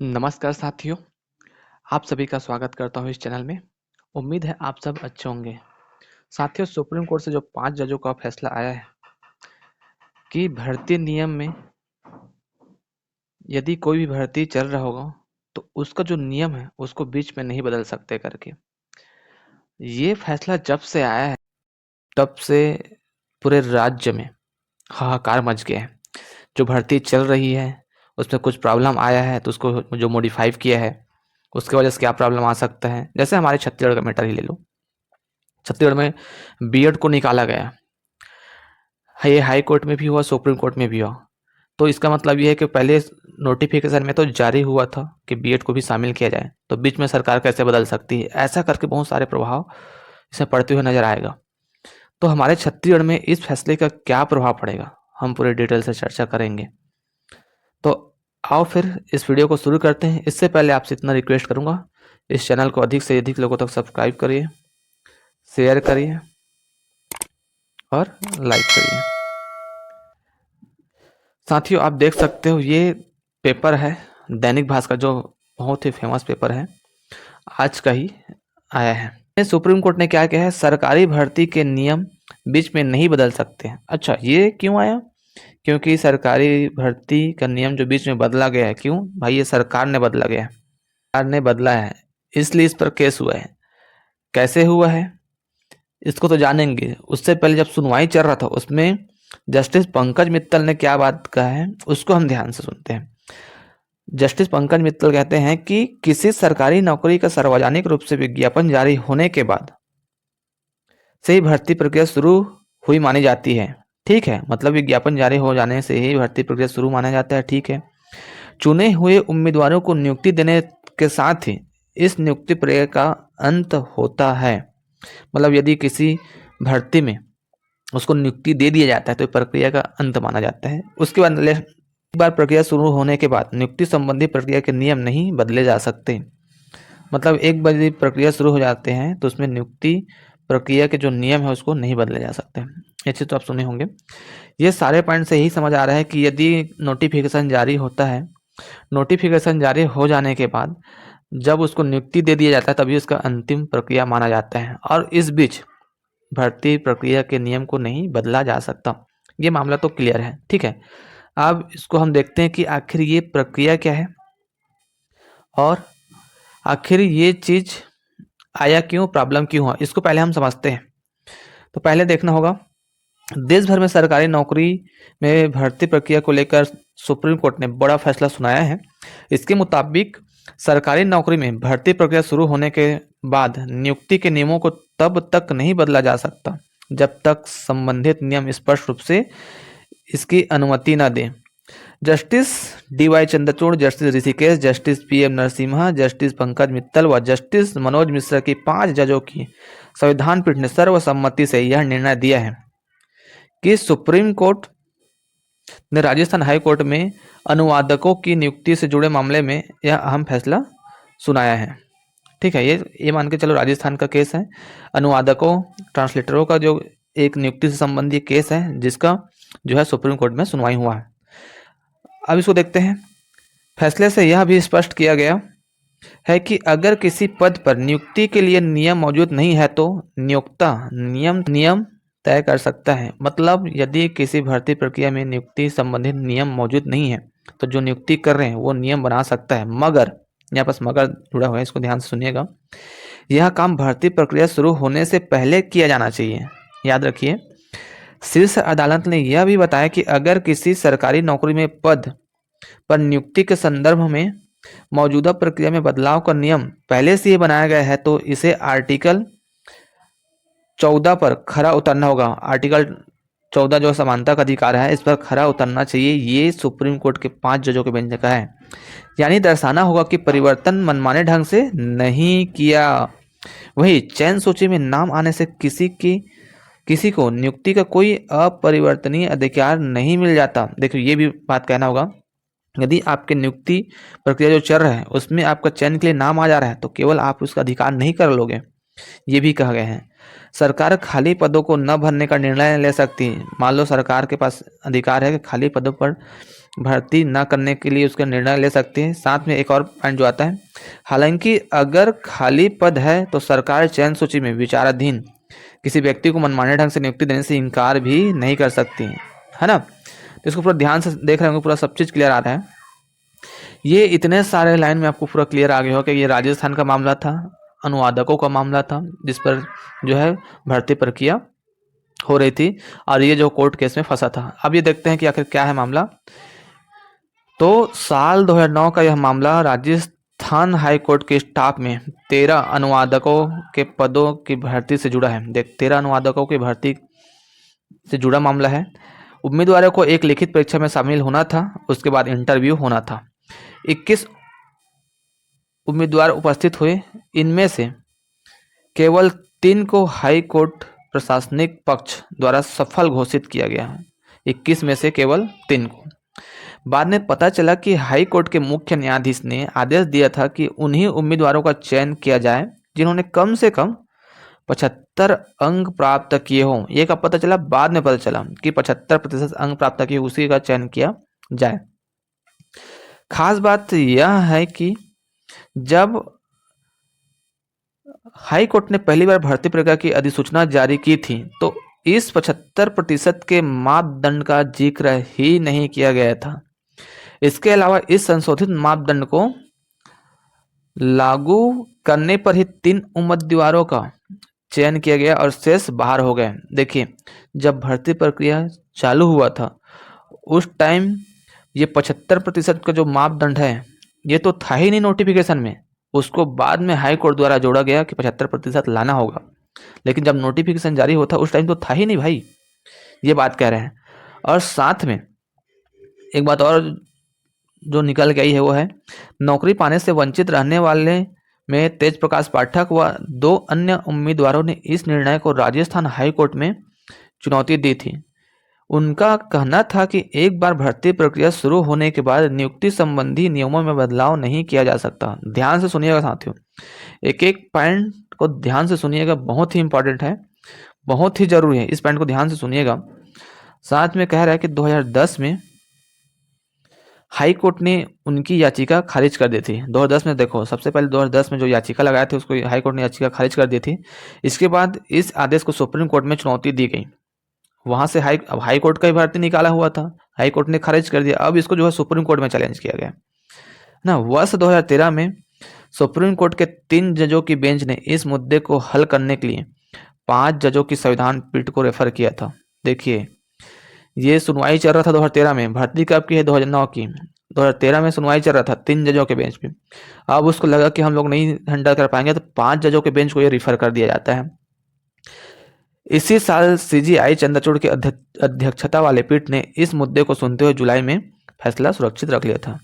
नमस्कार साथियों, आप सभी का स्वागत करता हूँ इस चैनल में। उम्मीद है आप सब अच्छे होंगे। साथियों, सुप्रीम कोर्ट से जो 5 जजों का फैसला आया है कि भर्ती नियम में यदि कोई भी भर्ती चल रहा होगा तो उसका जो नियम है उसको बीच में नहीं बदल सकते करके। ये फैसला जब से आया है तब से पूरे राज्य में हाहाकार मच गया है। जो भर्ती चल रही है उसमें कुछ प्रॉब्लम आया है तो उसको जो मॉडिफाई किया है उसके वजह से क्या प्रॉब्लम आ सकता है। जैसे हमारे छत्तीसगढ़ का मैटर ही ले लो। छत्तीसगढ़ में बीएड को निकाला गया, ये हाई कोर्ट में भी हुआ, सुप्रीम कोर्ट में भी हुआ। तो इसका मतलब ये है कि पहले नोटिफिकेशन में तो जारी हुआ था कि बीएड को भी शामिल किया जाए, तो बीच में सरकार कैसे बदल सकती है। ऐसा करके बहुत सारे प्रभाव इसमें पड़ते हुए नजर आएगा। तो हमारे छत्तीसगढ़ में इस फैसले का क्या प्रभाव पड़ेगा, हम पूरे डिटेल से चर्चा करेंगे। तो आओ फिर इस वीडियो को शुरू करते हैं। इससे पहले आपसे इतना रिक्वेस्ट करूंगा, इस चैनल को अधिक से अधिक लोगों तक सब्सक्राइब करिए, शेयर करिए और लाइक करिए। साथियों, आप देख सकते हो ये पेपर है दैनिक भास्कर, जो बहुत ही फेमस पेपर है, आज का ही आया है। सुप्रीम कोर्ट ने क्या कहा है, सरकारी भर्ती के नियम बीच में नहीं बदल सकते हैं। अच्छा, ये क्यों आया? क्योंकि सरकारी भर्ती का नियम जो बीच में बदला गया है। क्यों भाई? ये सरकार ने बदला गया है, सरकार ने बदला है, इसलिए इस पर केस हुआ है। कैसे हुआ है इसको तो जानेंगे। उससे पहले जब सुनवाई चल रहा था उसमें जस्टिस पंकज मित्तल ने क्या बात कहा है उसको हम ध्यान से सुनते हैं। जस्टिस पंकज मित्तल कहते हैं कि किसी सरकारी नौकरी का सार्वजनिक रूप से विज्ञापन जारी होने के बाद से ही भर्ती प्रक्रिया शुरू हुई मानी जाती है। ठीक है, मतलब विज्ञापन जारी हो जाने से ही भर्ती प्रक्रिया शुरू माना जाता है। ठीक है, चुने हुए उम्मीदवारों को नियुक्ति देने के साथ ही इस नियुक्ति प्रक्रिया का अंत होता है। मतलब यदि किसी भर्ती में उसको नियुक्ति दे दिया जाता है तो प्रक्रिया का अंत माना जाता है। उसके बाद एक बार प्रक्रिया शुरू होने के बाद नियुक्ति संबंधी प्रक्रिया के नियम नहीं बदले जा सकते। मतलब एक बार यदि प्रक्रिया शुरू हो जाते हैं तो उसमें नियुक्ति प्रक्रिया के जो नियम है उसको नहीं बदले जा सकते। ये चीज़ तो आप सुने होंगे। ये सारे पॉइंट से यही समझ आ रहा है कि यदि नोटिफिकेशन जारी होता है, नोटिफिकेशन जारी हो जाने के बाद जब उसको नियुक्ति दे दिया जाता है तभी उसका अंतिम प्रक्रिया माना जाता है, और इस बीच भर्ती प्रक्रिया के नियम को नहीं बदला जा सकता। ये मामला तो क्लियर है। ठीक है, अब इसको हम देखते हैं कि आखिर ये प्रक्रिया क्या है और आखिर ये चीज आया क्यों, प्रॉब्लम क्यों हुआ, इसको पहले हम समझते हैं। तो पहले देखना होगा, देश भर में सरकारी नौकरी में भर्ती प्रक्रिया को लेकर सुप्रीम कोर्ट ने बड़ा फैसला सुनाया है। इसके मुताबिक सरकारी नौकरी में भर्ती प्रक्रिया शुरू होने के बाद नियुक्ति के नियमों को तब तक नहीं बदला जा सकता जब तक संबंधित नियम स्पष्ट रूप से इसकी अनुमति न दें। Justice D.Y.. Chandrachud, justice Rishikesh, justice PM. Narasimha, justice Pankaj Mittal व जस्टिस मनोज मिश्रा की 5 जजों की संविधान पीठ ने सर्वसम्मति से यह निर्णय दिया है कि सुप्रीम कोर्ट ने राजस्थान हाई कोर्ट में अनुवादकों की नियुक्ति से जुड़े मामले में यह अहम फैसला सुनाया है। ठीक है, ये मान के चलो राजस्थान का केस है, अनुवादकों ट्रांसलेटरों का जो एक नियुक्ति से संबंधी केस है जिसका जो है सुप्रीम कोर्ट में सुनवाई हुआ है। अब इसको देखते हैं। फैसले से यह भी स्पष्ट किया गया है कि अगर किसी पद पर नियुक्ति के लिए नियम मौजूद नहीं है तो नियोक्ता नियम तय कर सकता है। मतलब यदि किसी भर्ती प्रक्रिया में नियुक्ति संबंधित नियम मौजूद नहीं है तो जो नियुक्ति कर रहे हैं वो नियम बना सकता है, मगर यहाँ पास मगर जुड़ा हुआ है, इसको ध्यान से सुनिएगा। यह काम भर्ती प्रक्रिया शुरू होने से पहले किया जाना चाहिए। याद रखिए, शीर्ष अदालत ने यह भी बताया कि अगर किसी सरकारी नौकरी में पद पर नियुक्ति के संदर्भ में मौजूदा प्रक्रिया में बदलाव का नियम पहले से ही बनाया गया है तो इसे आर्टिकल 14 पर खरा उतरना होगा। आर्टिकल 14 जो समानता का अधिकार है इस पर खरा उतरना चाहिए। ये सुप्रीम कोर्ट के 5 जजों के बेंच ने कहा है। यानी दर्शाना होगा कि परिवर्तन मनमाने ढंग से नहीं किया। वही चयन सूची में नाम आने से किसी को नियुक्ति का कोई अपरिवर्तनीय अधिकार नहीं मिल जाता। देखिए, ये भी बात कहना होगा, यदि आपके नियुक्ति प्रक्रिया जो चल रहा है उसमें आपका चयन के लिए नाम आ जा रहा है तो केवल आप उसका अधिकार नहीं कर लोगे। ये भी कहा गया है। सरकार खाली पदों को न भरने का निर्णय ले सकती है। मान लो सरकार के पास अधिकार है कि खाली पदों पर भर्ती न करने के लिए उसका निर्णय ले सकती है। साथ में एक और पॉइंट जो आता है, हालांकि अगर खाली पद है तो सरकार चयन सूची में विचाराधीन किसी व्यक्ति को मनमाने ढंग से नियुक्ति देने से इनकार भी नहीं कर सकती है ना। तो इसको पूरा ध्यान से देख रहे होंगे, पूरा सब चीज़ क्लियर आ रहा है। ये इतने सारे लाइन में आपको पूरा क्लियर आ गया हो कि ये राजस्थान का मामला था, अनुवादकों का मामला था जिस पर जो है भर्ती प्रक्रिया हो रही थी, और ये जो कोर्ट केस में फंसा था। अब ये देखते हैं कि आखिर क्या है मामला। तो साल 2009 का यह मामला राजस्थान हाई कोर्ट के स्टाफ में 13 अनुवादकों के पदों की भर्ती से जुड़ा है। देख, 13 अनुवादकों की भर्ती से जुड़ा मामला है। उम्मीदवारों को एक लिखित परीक्षा में शामिल होना था, उसके बाद इंटरव्यू होना था। 21 उम्मीदवार उपस्थित हुए, इनमें से केवल 3 को हाई कोर्ट प्रशासनिक पक्ष द्वारा सफल घोषित किया गया है। 21 में से केवल 3 को। बाद में पता चला कि हाई कोर्ट के मुख्य न्यायाधीश ने आदेश दिया था कि उन्हीं उम्मीदवारों का चयन किया जाए जिन्होंने कम से कम 75 अंक प्राप्त किए हों। ये कब पता चला? बाद में पता चला कि 75% अंक प्राप्त किए, उसी का चयन किया जाए। खास बात यह है कि जब हाई कोर्ट ने पहली बार भर्ती प्रक्रिया की अधिसूचना जारी की थी तो इस 75% के मापदंड का जिक्र ही नहीं किया गया था। इसके अलावा इस संशोधित मापदंड को लागू करने पर ही 3 उम्मीदवारों का चयन किया गया और शेष बाहर हो गए। देखिए, जब भर्ती प्रक्रिया चालू हुआ था उस टाइम ये 75% का जो मापदंड है ये तो था ही नहीं नोटिफिकेशन में। उसको बाद में हाई कोर्ट द्वारा जोड़ा गया कि 75% लाना होगा, लेकिन जब नोटिफिकेशन जारी होता उस टाइम तो था ही नहीं भाई। ये बात कह रहे हैं। और साथ में एक बात और जो निकल गई है वो है, नौकरी पाने से वंचित रहने वाले में तेज प्रकाश पाठक व 2 अन्य उम्मीदवारों ने इस निर्णय को राजस्थान हाई कोर्ट में चुनौती दी थी। उनका कहना था कि एक बार भर्ती प्रक्रिया शुरू होने के बाद नियुक्ति संबंधी नियमों में बदलाव नहीं किया जा सकता। ध्यान से सुनिएगा साथियों, एक एक पॉइंट को ध्यान से सुनिएगा, बहुत ही इंपॉर्टेंट है, बहुत ही जरूरी है, इस पॉइंट को ध्यान से सुनिएगा। साथ में कह रहा है कि 2010 में हाई कोर्ट ने उनकी याचिका खारिज कर दी थी। 2010 में देखो, सबसे पहले 2010 में जो याचिका लगाए थे उसको हाई कोर्ट ने याचिका खारिज कर दी थी। इसके बाद इस आदेश को सुप्रीम कोर्ट में चुनौती दी गई। वहां से हाई कोर्ट का ही भर्ती निकाला हुआ था, हाई कोर्ट ने खारिज कर दिया। अब इसको जो है सुप्रीम कोर्ट में चैलेंज किया गया ना। वर्ष 2013 में सुप्रीम कोर्ट के 3 जजों की बेंच ने इस मुद्दे को हल करने के लिए 5 जजों की संविधान पीठ को रेफर किया था। देखिए, ये सुनवाई चल रहा था 2013 में, भर्ती कब की है? 2009 की। 2013 में सुनवाई चल रहा था 3 जजों के बेंच पे। अब उसको लगा कि हम लोग नहीं हैंडल कर पाएंगे तो 5 जजों के बेंच को ये रिफर कर दिया जाता है। इसी साल सीजीआई चंद्रचूड़ की अध्यक्षता वाले पीठ ने इस मुद्दे को सुनते हुए जुलाई में फैसला सुरक्षित रख लिया था।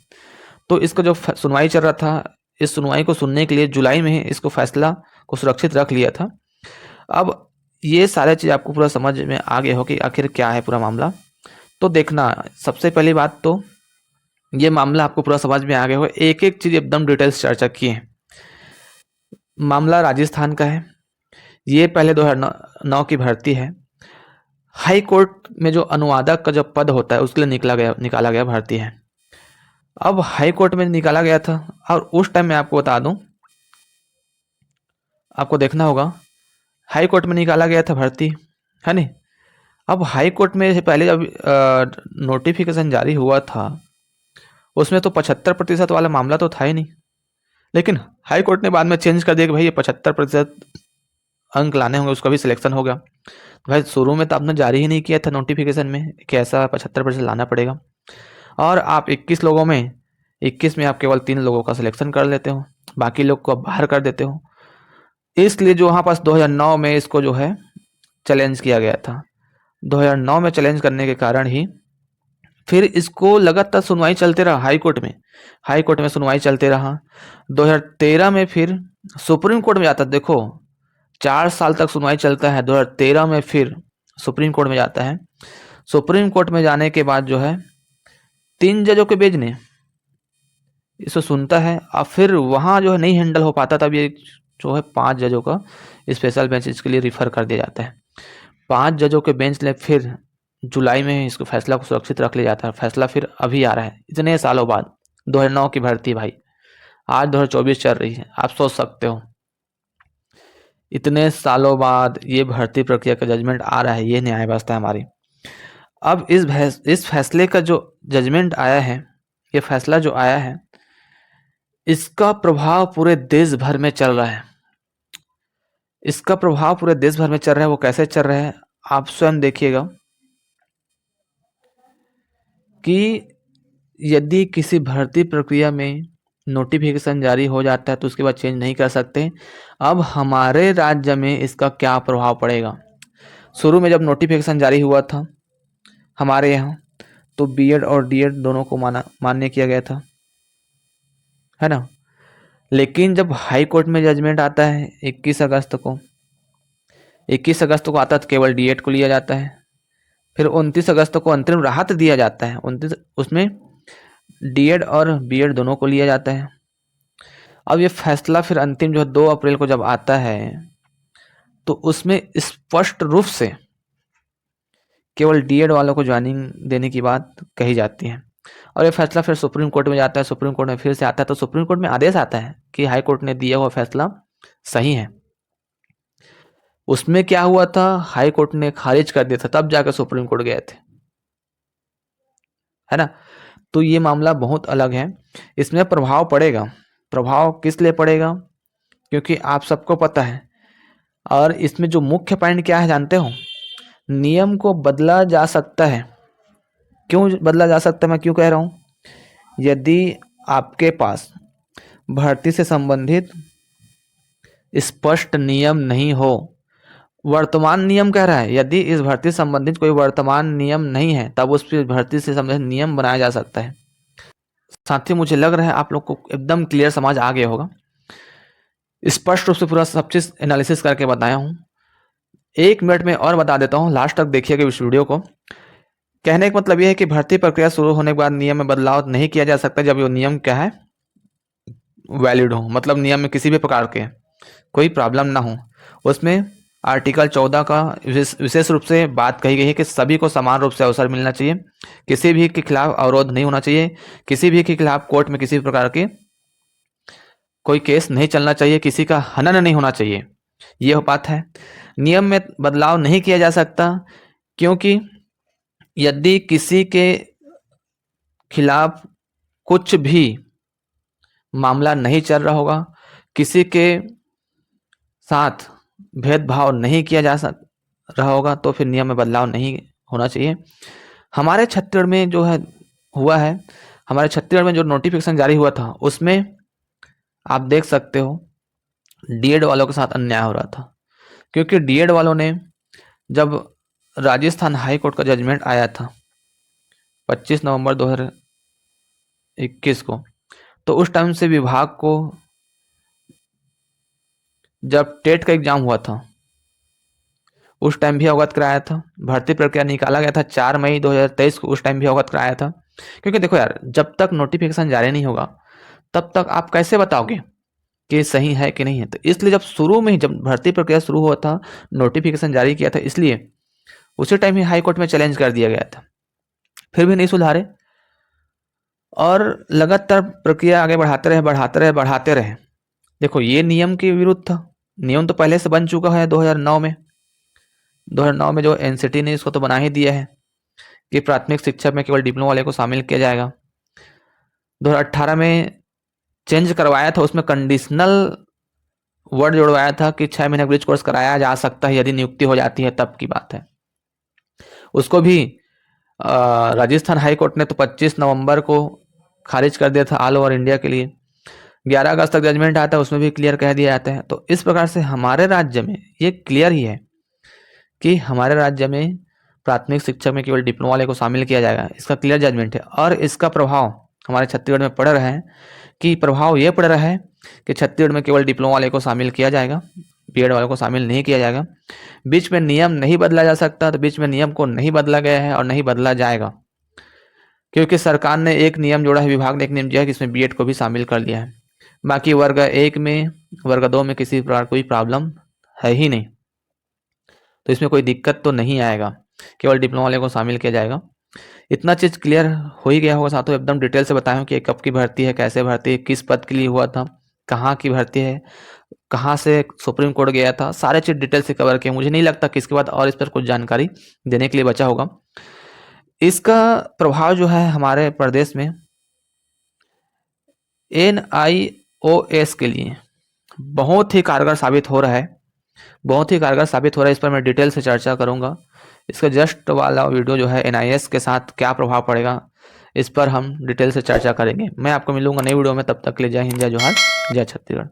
तो इसका जो सुनवाई चल रहा था, इस सुनवाई को सुनने के लिए जुलाई में ही इसको फैसला को सुरक्षित रख लिया था। अब ये सारे चीज़ आपको पूरा समझ में आ गया हो कि आखिर क्या है पूरा मामला। तो देखना, सबसे पहली बात तो ये मामला आपको पूरा समझ में आ गया हो, एक एक चीज़ एकदम डिटेल्स चर्चा की है। मामला राजस्थान का है, ये पहले 2009 की भर्ती है। हाई कोर्ट में जो अनुवादक का जो पद होता है उसके लिए निकाला गया भर्ती है। अब हाई कोर्ट में निकाला गया था और उस टाइम मैं आपको बता दूं, आपको देखना होगा, हाई कोर्ट में निकाला गया था भर्ती, है नहीं। अब हाई कोर्ट में पहले जब नोटिफिकेशन जारी हुआ था उसमें तो 75% वाला मामला तो था ही नहीं, लेकिन हाई कोर्ट ने बाद में चेंज कर दिया कि भाई ये 75% अंक लाने होंगे, उसका भी सिलेक्शन होगा। तो भाई शुरू में तो आपने जारी ही नहीं किया था नोटिफिकेशन में कि ऐसा 75% लाना पड़ेगा, और आप 21 लोगों में 21 में आप केवल 3 लोगों का सिलेक्शन कर लेते हो, बाकी लोग को आप बाहर कर देते हो। इसलिए जो वहाँ पास 2009 में इसको जो है चैलेंज किया गया था। 2009 में चैलेंज करने के कारण ही फिर इसको लगातार सुनवाई चलते रहा हाई कोर्ट में सुनवाई चलते रहा। 2013 में फिर सुप्रीम कोर्ट में जाता, देखो 4 साल तक सुनवाई चलता है। 2013 में फिर सुप्रीम कोर्ट में जाता है। सुप्रीम कोर्ट में जाने के बाद जो है 3 जजों के बेंच ने इसको सुनता है, और फिर वहाँ जो है नहीं हैंडल हो पाता, तब ये जो है 5 जजों का स्पेशल बेंच इसके लिए रिफर कर दिया जाता है। 5 जजों के बेंच ने फिर जुलाई में इसको फैसला को सुरक्षित रख लिया जाता है। फैसला फिर अभी आ रहा है इतने सालों बाद। 2009 की भर्ती भाई, आज 2024 चल रही है। आप सोच सकते हो इतने सालों बाद ये भर्ती प्रक्रिया का जजमेंट आ रहा है। ये न्याय व्यवस्था है हमारी। अब इस फैसले का जो जजमेंट आया है, ये फैसला जो आया है, इसका प्रभाव पूरे देश भर में चल रहा है। इसका प्रभाव पूरे देश भर में चल रहा है। वो कैसे चल रहा है आप स्वयं देखिएगा कि यदि किसी भर्ती प्रक्रिया में नोटिफिकेशन जारी हो जाता है तो उसके बाद चेंज नहीं कर सकते। अब हमारे राज्य में इसका क्या प्रभाव पड़ेगा। शुरू में जब नोटिफिकेशन जारी हुआ था हमारे यहाँ, तो बीएड और डीएड दोनों को मान्य किया गया था, है ना। लेकिन जब हाई कोर्ट में जजमेंट आता है 21 अगस्त को, 21 अगस्त को आता है तो केवल डीएड को लिया जाता है। फिर 29 अगस्त को अंतरिम राहत दिया जाता है, 29 उसमें डीएड और बीएड दोनों को लिया जाता है। अब ये फैसला फिर अंतिम जो 2 अप्रैल को जब आता है तो उसमें स्पष्ट रूप से केवल डीएड वालों को ज्वाइनिंग देने की बात कही जाती है। और ये फैसला फिर सुप्रीम कोर्ट में जाता है, सुप्रीम कोर्ट में फिर से आता है, तो सुप्रीम कोर्ट में आदेश आता है कि हाई कोर्ट ने दिया हुआ फैसला सही है। उसमें क्या हुआ था, हाई कोर्ट ने खारिज कर दिया था, तब जाकर सुप्रीम कोर्ट गए थे, है ना। तो ये मामला बहुत अलग है। इसमें प्रभाव पड़ेगा। प्रभाव किस लिए पड़ेगा, क्योंकि आप सबको पता है। और इसमें जो मुख्य पॉइंट क्या है जानते हो, नियम को बदला जा सकता है। क्यों बदला जा सकता है, मैं क्यों कह रहा हूँ, यदि आपके पास भर्ती से संबंधित स्पष्ट नियम नहीं हो। वर्तमान नियम कह रहा है, यदि इस भर्ती से संबंधित कोई वर्तमान नियम नहीं है तब उस पर भर्ती से संबंधित नियम बनाया जा सकता है। साथियों मुझे लग रहा है आप लोग को एकदम क्लियर समझ आ गया होगा। स्पष्ट रूप से पूरा सब चीज एनालिसिस करके बताया हूँ। 1 मिनट में और बता देता हूँ, लास्ट तक देखिएगा इस वीडियो को। कहने का मतलब यह है कि भर्ती प्रक्रिया शुरू होने के बाद नियम में बदलाव नहीं किया जा सकता जब वो नियम क्या है, वैलिड हो। मतलब नियम में किसी भी प्रकार के कोई प्रॉब्लम ना हो। उसमें आर्टिकल 14 का विशेष रूप से बात कही गई है कि सभी को समान रूप से अवसर मिलना चाहिए, किसी भी के खिलाफ अवरोध नहीं होना चाहिए, किसी भी के खिलाफ कोर्ट में किसी प्रकार के कोई केस नहीं चलना चाहिए, किसी का हनन नहीं होना चाहिए। यह बात है। नियम में बदलाव नहीं किया जा सकता क्योंकि यदि किसी के खिलाफ कुछ भी मामला नहीं चल रहा होगा, किसी के साथ भेदभाव नहीं किया जा रहा होगा, तो फिर नियम में बदलाव नहीं होना चाहिए। हमारे छत्तीसगढ़ में जो है हुआ है, हमारे छत्तीसगढ़ में जो नोटिफिकेशन जारी हुआ था उसमें आप देख सकते हो डीएड वालों के साथ अन्याय हो रहा था। क्योंकि डीएड वालों ने, जब राजस्थान हाई कोर्ट का जजमेंट आया था 25 नवंबर 2021 को, तो उस टाइम से विभाग को, जब टेट का एग्जाम हुआ था उस टाइम भी अवगत कराया था। भर्ती प्रक्रिया निकाला गया था 4 मई 2023 को, उस टाइम भी अवगत कराया था। क्योंकि देखो यार, जब तक नोटिफिकेशन जारी नहीं होगा तब तक आप कैसे बताओगे कि सही है कि नहीं है। तो इसलिए जब शुरू में ही, जब भर्ती प्रक्रिया शुरू हुआ था, नोटिफिकेशन जारी किया था, इसलिए उसी टाइम ही हाई कोर्ट में चैलेंज कर दिया गया था। फिर भी नहीं सुधारे और लगातार प्रक्रिया आगे बढ़ाते रहे। देखो ये नियम के विरुद्ध था। नियम तो पहले से बन चुका है 2009 में। 2009 में जो एनसीटी ने इसको तो बना ही दिया है कि प्राथमिक शिक्षा में केवल डिप्लोमा वाले को शामिल किया जाएगा। 2018 में चेंज करवाया था, उसमें कंडीशनल वर्ड जोड़वाया था कि 6 महीने ब्रिज कोर्स कराया जा सकता है यदि नियुक्ति हो जाती है, तब की बात है। उसको भी राजस्थान हाई कोर्ट ने तो 25 नवंबर को खारिज कर दिया था ऑल ओवर इंडिया के लिए। 11 अगस्त तक जजमेंट आता है, उसमें भी क्लियर कह दिया जाता है। तो इस प्रकार से हमारे राज्य में ये क्लियर ही है कि हमारे राज्य में प्राथमिक शिक्षा में केवल डिप्लोमा वाले को शामिल किया जाएगा। इसका क्लियर जजमेंट है। और इसका प्रभाव हमारे छत्तीसगढ़ में पड़ रहा है कि प्रभाव ये पड़ रहा है कि छत्तीसगढ़ में केवल डिप्लोमा वाले को शामिल किया जाएगा, बीएड वाले को शामिल नहीं किया जाएगा। बीच में नियम नहीं बदला जा सकता, तो बीच में नियम को नहीं बदला गया है और नहीं बदला जाएगा, क्योंकि सरकार ने एक नियम जोड़ा है, विभाग ने एक नियम दिया है कि इसमें बीएड को भी शामिल कर लिया है। बाकी वर्ग 1 में, वर्ग 2 में किसी प्रकार कोई प्रॉब्लम है ही नहीं, तो इसमें कोई दिक्कत तो नहीं आएगा। केवल डिप्लोमा वाले को शामिल किया जाएगा। इतना चीज़ क्लियर हो ही गया होगा साथियों, एकदम डिटेल से बताया हूँ कि कब की भर्ती है, कैसे भर्ती है, किस पद के लिए हुआ था, कहाँ की भर्ती है, कहाँ से सुप्रीम कोर्ट गया था, सारे चीज़ डिटेल से कवर किया। मुझे नहीं लगता कि इसके बाद और इस पर कुछ जानकारी देने के लिए बचा होगा। इसका प्रभाव जो है हमारे प्रदेश में NIOS के लिए बहुत ही कारगर साबित हो रहा है, बहुत ही कारगर साबित हो रहा है। इस पर मैं डिटेल से चर्चा करूंगा। इसका जस्ट वाला वीडियो जो है NIS के साथ क्या प्रभाव पड़ेगा, इस पर हम डिटेल से चर्चा करेंगे। मैं आपको मिलूंगा नई वीडियो में, तब तक के लिए जय हिंद, जय जोहार, जय छत्तीसगढ़।